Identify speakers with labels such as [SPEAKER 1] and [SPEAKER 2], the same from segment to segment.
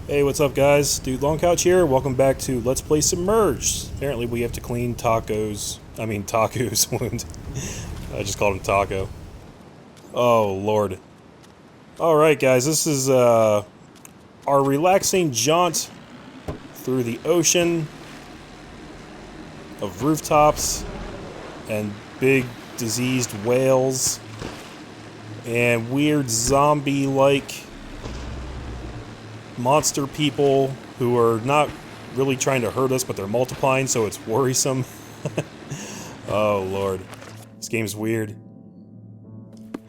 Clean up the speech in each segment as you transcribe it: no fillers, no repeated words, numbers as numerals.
[SPEAKER 1] Hey, what's up guys? Dude Long Couch here. Welcome back to Let's Play Submerged. Apparently we have to clean Taco's wound. I just called him Taco. Oh, Lord. Alright guys, this is our relaxing jaunt through the ocean of rooftops and big diseased whales and weird zombie-like monster people who are not really trying to hurt us, but they're multiplying, so it's worrisome. Oh, Lord. This game's weird.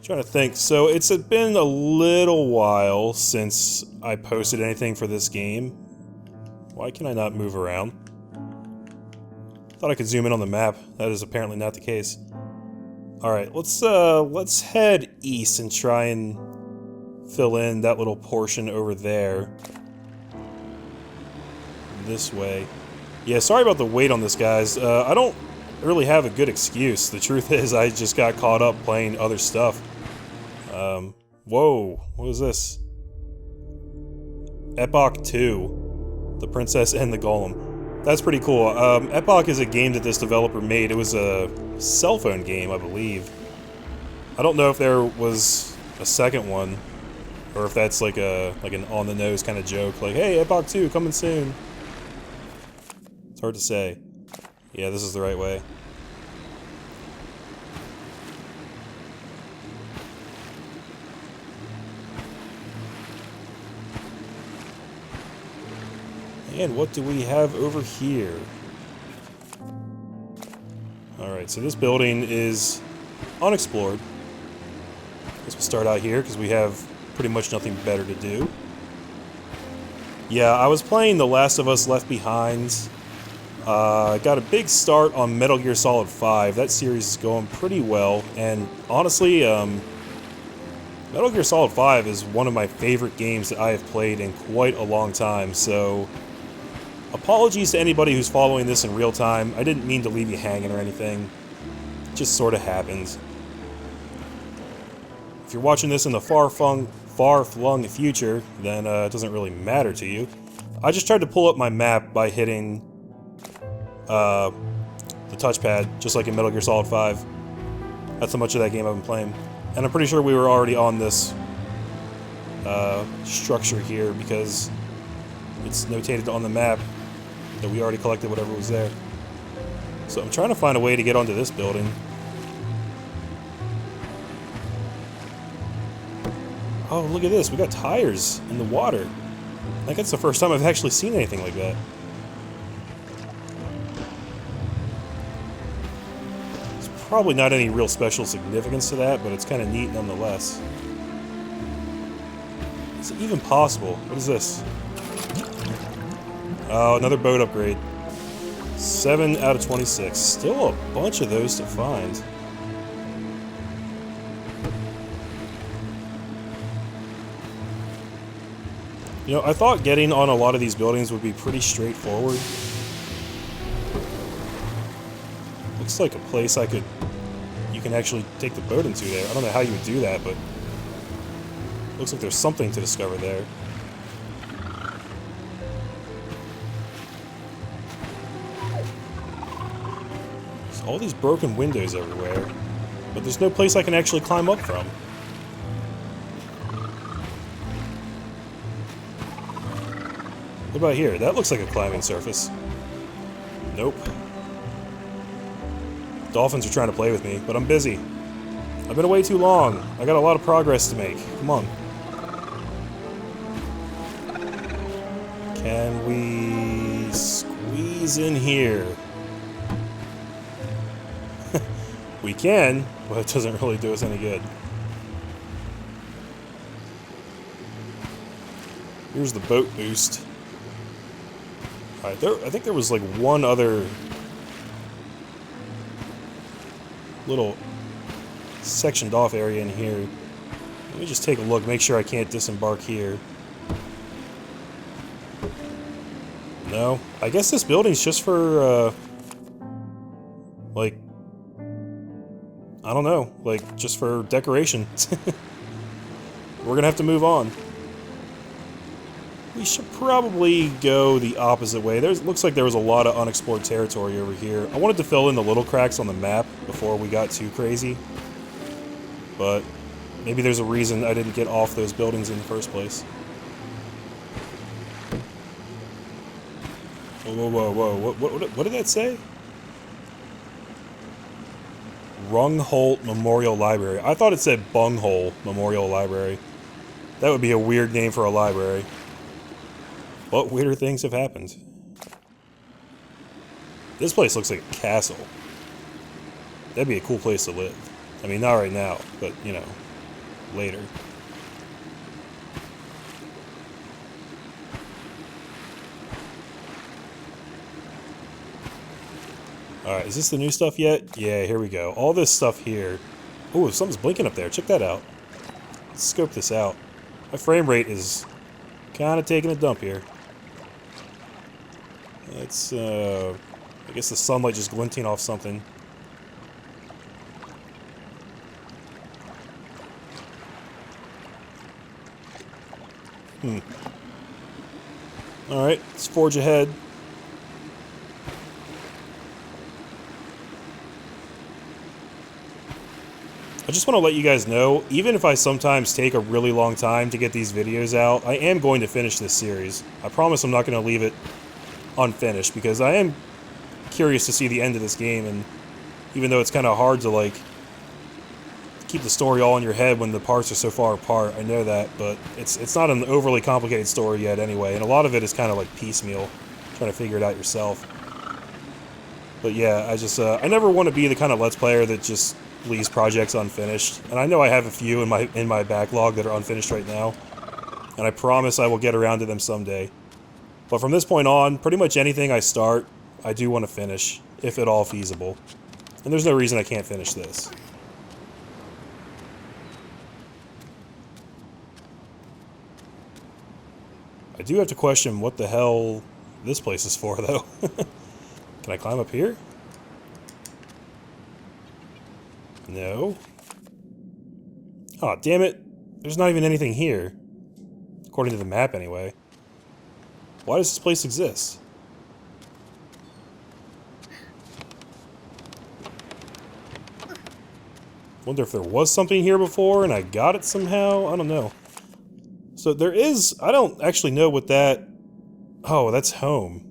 [SPEAKER 1] Trying to think. So, it's been a little while since I posted anything for this game. Why can I not move around? Thought I could zoom in on the map. That is apparently not the case. Alright, let's head east and try and fill in that little portion over there. This way. Yeah, sorry about the wait on this, guys. I don't really have a good excuse. The truth is, I just got caught up playing other stuff. Whoa, what was this? Epoch 2. The Princess and the Golem. That's pretty cool. Epoch is a game that this developer made. It was a cell phone game, I believe. I don't know if there was a second one, or if that's like an on-the-nose kind of joke, like, hey, Epoch 2, coming soon. It's hard to say. Yeah, this is the right way. And what do we have over here? Alright, so this building is unexplored. Guess we'll start out here, because we have pretty much nothing better to do. Yeah, I was playing The Last of Us Left Behind. Got a big start on Metal Gear Solid 5. That series is going pretty well, and honestly, Metal Gear Solid 5 is one of my favorite games that I have played in quite a long time, so apologies to anybody who's following this in real time. I didn't mean to leave you hanging or anything. It just sort of happened. If you're watching this in the far-flung future, then it doesn't really matter to you. I just tried to pull up my map by hitting the touchpad, just like in Metal Gear Solid 5. That's how much of that game I've been playing. And I'm pretty sure we were already on this structure here, because it's notated on the map that we already collected whatever was there. So I'm trying to find a way to get onto this building. Oh, look at this. We got tires in the water. I think that's the first time I've actually seen anything like that. There's probably not any real special significance to that, but it's kind of neat nonetheless. Is it even possible? What is this? Oh, another boat upgrade. 7 out of 26. Still a bunch of those to find. You know, I thought getting on a lot of these buildings would be pretty straightforward. Looks like a place you can actually take the boat into there. I don't know how you would do that, but looks like there's something to discover there. There's all these broken windows everywhere, but there's no place I can actually climb up from. What about here? That looks like a climbing surface. Nope. Dolphins are trying to play with me, but I'm busy. I've been away too long. I got a lot of progress to make. Come on. Can we squeeze in here? We can, but it doesn't really do us any good. Here's the boat boost. Alright, I think there was like one other little sectioned off area in here. Let me just take a look, make sure I can't disembark here. No, I guess this building's just for, like, I don't know, like, just for decoration. We're gonna have to move on. We should probably go the opposite way. Looks like there was a lot of unexplored territory over here. I wanted to fill in the little cracks on the map before we got too crazy. But maybe there's a reason I didn't get off those buildings in the first place. Whoa, whoa, whoa, whoa. What did that say? Rungholt Memorial Library. I thought it said Bunghole Memorial Library. That would be a weird name for a library. But weirder things have happened. This place looks like a castle. That'd be a cool place to live. I mean, not right now, but, you know, later. Alright, is this the new stuff yet? Yeah, here we go. All this stuff here. Ooh, something's blinking up there. Check that out. Let's scope this out. My frame rate is kind of taking a dump here. It's, I guess the sunlight just glinting off something. Alright, let's forge ahead. I just want to let you guys know, even if I sometimes take a really long time to get these videos out, I am going to finish this series. I promise I'm not going to leave it unfinished, because I am curious to see the end of this game, and even though it's kind of hard to, like, keep the story all in your head when the parts are so far apart, I know that, but it's not an overly complicated story yet anyway, and a lot of it is kind of like piecemeal, trying to figure it out yourself. But yeah, I never want to be the kind of Let's Player that just leaves projects unfinished, and I know I have a few in my backlog that are unfinished right now, and I promise I will get around to them someday. But from this point on, pretty much anything I start, I do want to finish, if at all feasible. And there's no reason I can't finish this. I do have to question what the hell this place is for, though. Can I climb up here? No. Aw, damn it. There's not even anything here. According to the map, anyway. Why does this place exist? Wonder if there was something here before and I got it somehow? I don't know. So there is... I don't actually know what that... Oh, that's home.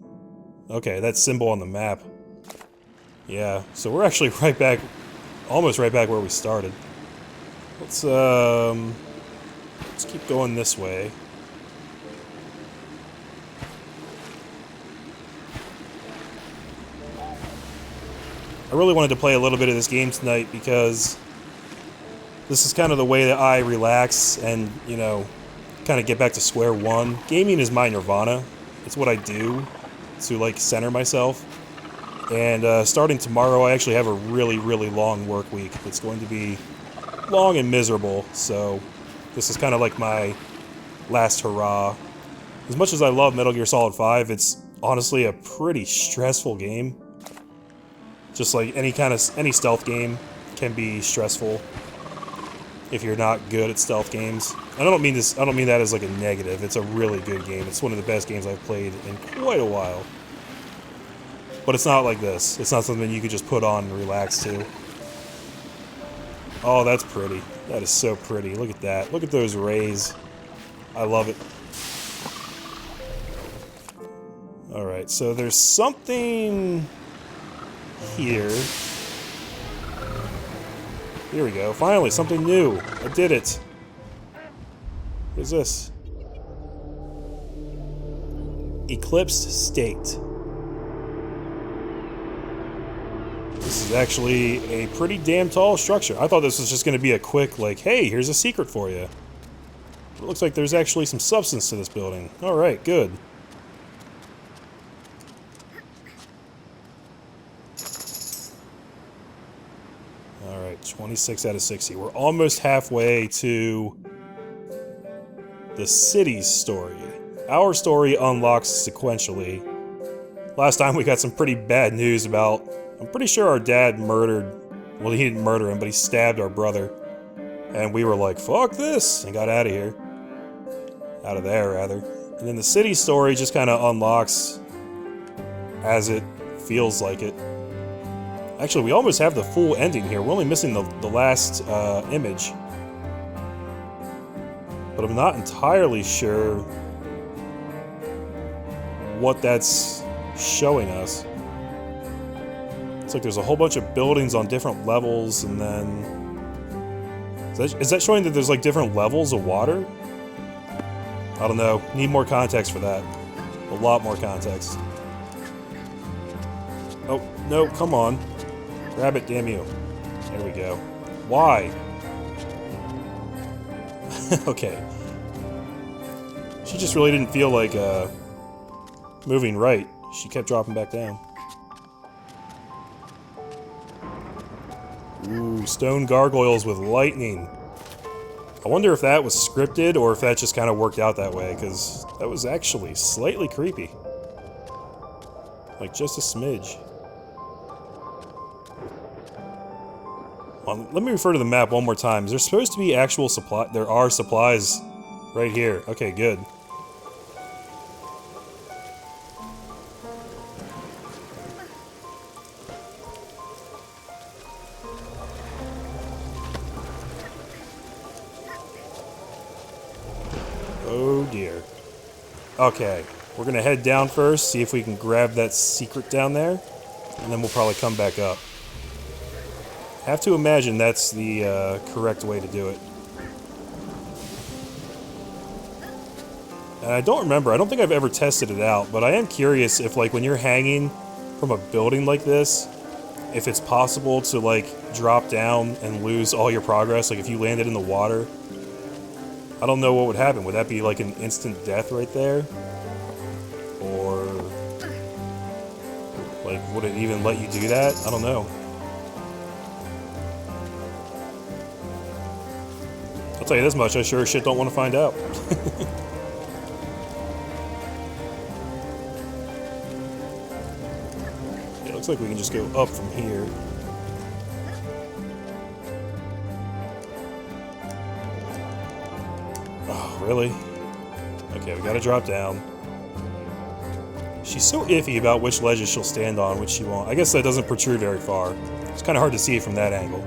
[SPEAKER 1] Okay, that symbol on the map. Yeah, so we're actually right back... Almost right back where we started. Let's keep going this way. I really wanted to play a little bit of this game tonight because this is kind of the way that I relax and, you know, kind of get back to square one. Gaming is my nirvana. It's what I do to, like, center myself. And starting tomorrow, I actually have a really, really long work week. It's going to be long and miserable, so this is kind of like my last hurrah. As much as I love Metal Gear Solid 5, it's honestly a pretty stressful game. Just like any stealth game can be stressful if you're not good at stealth games. And I don't mean that as like a negative. It's a really good game. It's one of the best games I've played in quite a while. But it's not like this. It's not something you could just put on and relax to. Oh, that's pretty. That is so pretty. Look at that. Look at those rays. I love it. Alright, so there's something here. Here we go. Finally, something new. I did it. What is this? Eclipsed State. This is actually a pretty damn tall structure. I thought this was just going to be a quick, like, hey, here's a secret for you. But it looks like there's actually some substance to this building. Alright, good. Alright, 26 out of 60. We're almost halfway to the city's story. Our story unlocks sequentially. Last time we got some pretty bad news about... I'm pretty sure our dad murdered... Well, he didn't murder him, but he stabbed our brother. And we were like, fuck this! And got out of here. Out of there, rather. And then the city story just kind of unlocks as it feels like it. Actually, we almost have the full ending here. We're only missing the last image. But I'm not entirely sure what that's showing us. It's like there's a whole bunch of buildings on different levels, and then... Is that showing that there's like different levels of water? I don't know. Need more context for that. A lot more context. Oh, no, come on. Grab it, damn you. There we go. Why? Okay. She just really didn't feel like moving right. She kept dropping back down. Ooh, stone gargoyles with lightning. I wonder if that was scripted or if that just kind of worked out that way, because that was actually slightly creepy. Like, just a smidge. Well, let me refer to the map one more time. Is there supposed to be actual supply? There are supplies right here. Okay, good. Oh dear. Okay, we're gonna head down first, see if we can grab that secret down there, and then we'll probably come back up. Have to imagine that's the correct way to do it. And I don't remember, I don't think I've ever tested it out, but I am curious if, like, when you're hanging from a building like this, if it's possible to, like, drop down and lose all your progress, like if you landed in the water. I don't know what would happen. Would that be like an instant death right there? Or... like, would it even let you do that? I don't know. I'll tell you this much, I sure as shit don't want to find out. Yeah, looks like we can just go up from here. Oh, really? Okay, we gotta drop down. She's so iffy about which ledges she'll stand on, which she won't. I guess that doesn't protrude very far. It's kind of hard to see it from that angle.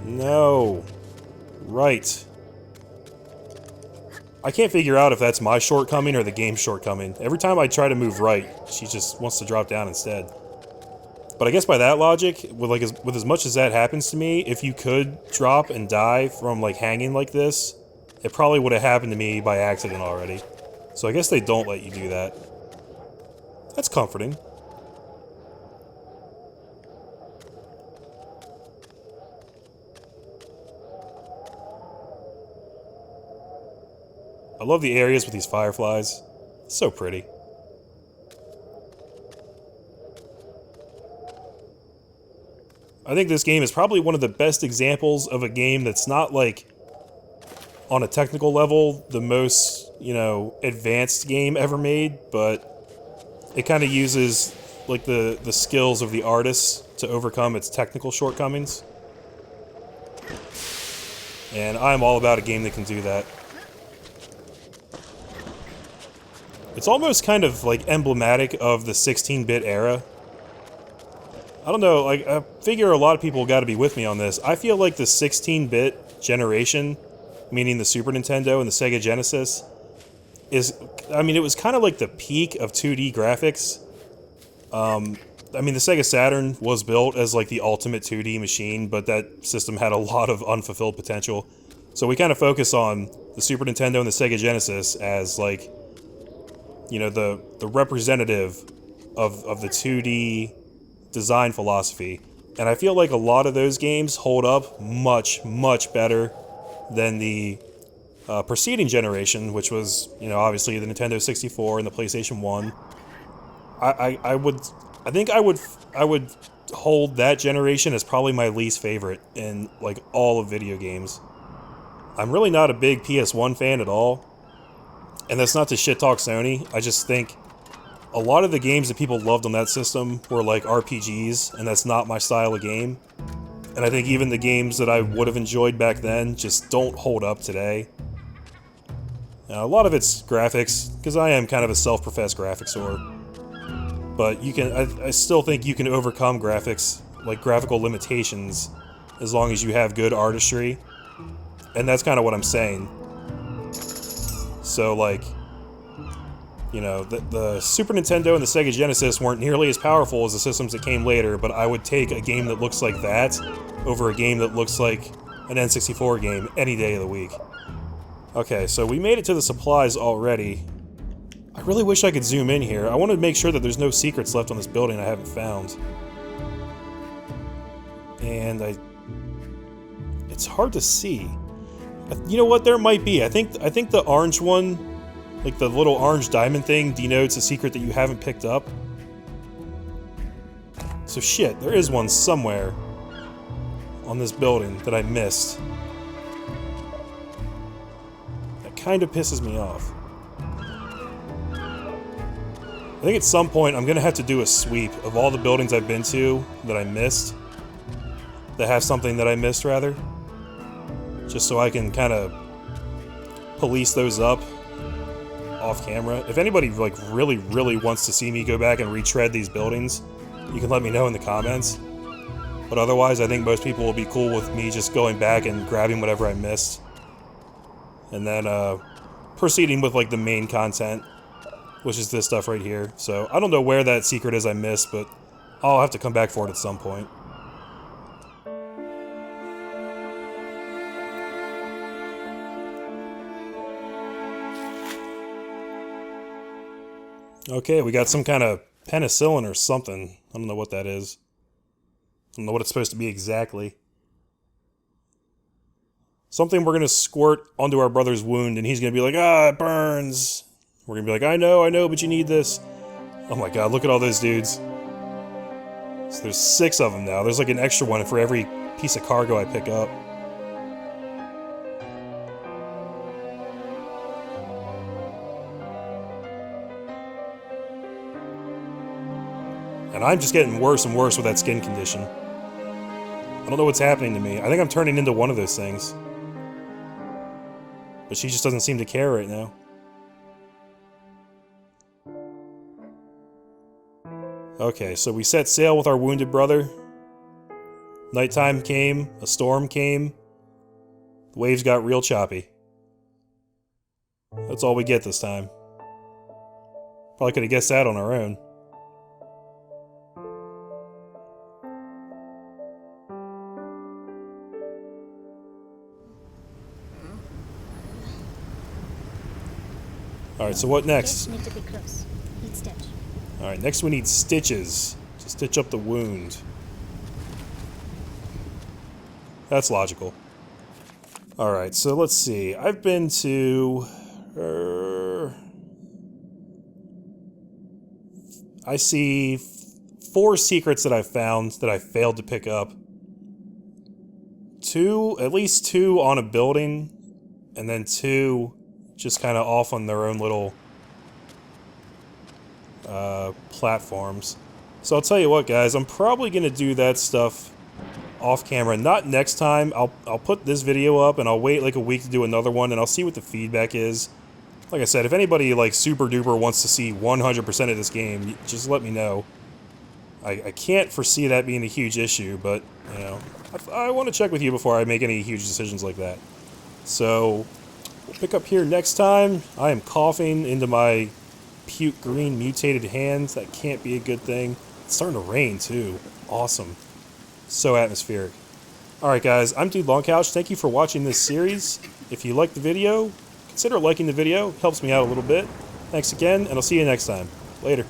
[SPEAKER 1] No. Right. I can't figure out if that's my shortcoming or the game's shortcoming. Every time I try to move right, she just wants to drop down instead. But I guess by that logic, with as much as that happens to me, if you could drop and die from, like, hanging like this, it probably would have happened to me by accident already. So I guess they don't let you do that. That's comforting. I love the areas with these fireflies. It's so pretty. I think this game is probably one of the best examples of a game that's not, like, on a technical level, the most, you know, advanced game ever made, but it kind of uses, like, the skills of the artists to overcome its technical shortcomings. And I'm all about a game that can do that. It's almost kind of, like, emblematic of the 16-bit era. I don't know, like, I figure a lot of people got to be with me on this. I feel like the 16-bit generation, meaning the Super Nintendo and the Sega Genesis, is, I mean, it was kind of like the peak of 2D graphics. I mean, the Sega Saturn was built as, like, the ultimate 2D machine, but that system had a lot of unfulfilled potential. So we kind of focus on the Super Nintendo and the Sega Genesis as, like, you know, the representative of the 2D design philosophy, and I feel like a lot of those games hold up much, much better than the preceding generation, which was, you know, obviously the Nintendo 64 and the PlayStation 1. I think I would hold that generation as probably my least favorite in, like, all of video games. I'm really not a big PS1 fan at all, and that's not to shit talk Sony. I just think a lot of the games that people loved on that system were, like, RPGs, and that's not my style of game. And I think even the games that I would have enjoyed back then just don't hold up today. Now, a lot of it's graphics, because I am kind of a self-professed graphics whore. But you can, I still think you can overcome graphics, like graphical limitations, as long as you have good artistry. And that's kind of what I'm saying. So, like, you know, the Super Nintendo and the Sega Genesis weren't nearly as powerful as the systems that came later, but I would take a game that looks like that over a game that looks like an N64 game any day of the week. Okay, so we made it to the supplies already. I really wish I could zoom in here. I want to make sure that there's no secrets left on this building I haven't found. And it's hard to see. You know what? There might be. I think the orange one, like the little orange diamond thing, denotes a secret that you haven't picked up. So shit, there is one somewhere on this building that I missed. That kind of pisses me off. I think at some point I'm gonna have to do a sweep of all the buildings I've been to that I missed. That have something that I missed, rather. Just so I can kind of police those up off camera. If anybody like really wants to see me go back and retread these buildings, you can let me know in the comments. But otherwise, I think most people will be cool with me just going back and grabbing whatever I missed. And then proceeding with like the main content, which is this stuff right here. So I don't know where that secret is I missed, but I'll have to come back for it at some point. Okay, we got some kind of penicillin or something. I don't know what that is. I don't know what it's supposed to be exactly. Something we're gonna squirt onto our brother's wound, and he's gonna be like, ah, it burns. We're gonna be like, I know, but you need this. Oh my god, look at all those dudes. So there's 6 of them now. There's like an extra one for every piece of cargo I pick up. And I'm just getting worse and worse with that skin condition. I don't know what's happening to me. I think I'm turning into one of those things. But she just doesn't seem to care right now. Okay, so we set sail with our wounded brother. Nighttime came, a storm came. The waves got real choppy. That's all we get this time. Probably could have guessed that on our own. Alright, so what next? Alright, next we need stitches to stitch up the wound. That's logical. Alright, so let's see. I've been to... I see 4 secrets that I found that I failed to pick up. At least two on a building, and then 2 just kind of off on their own little platforms. So I'll tell you what, guys, I'm probably gonna do that stuff off camera. Not next time. I'll put this video up and I'll wait like a week to do another one, and I'll see what the feedback is. Like I said, if anybody like super duper wants to see 100% of this game, just let me know. I can't foresee that being a huge issue, but you know, I want to check with you before I make any huge decisions like that. So we'll pick up here next time. I am coughing into my puke green mutated hands. That can't be a good thing. It's starting to rain too. Awesome. So atmospheric. Alright guys, I'm Dude Longcouch. Thank you for watching this series. If you liked the video, consider liking the video. It helps me out a little bit. Thanks again, and I'll see you next time. Later.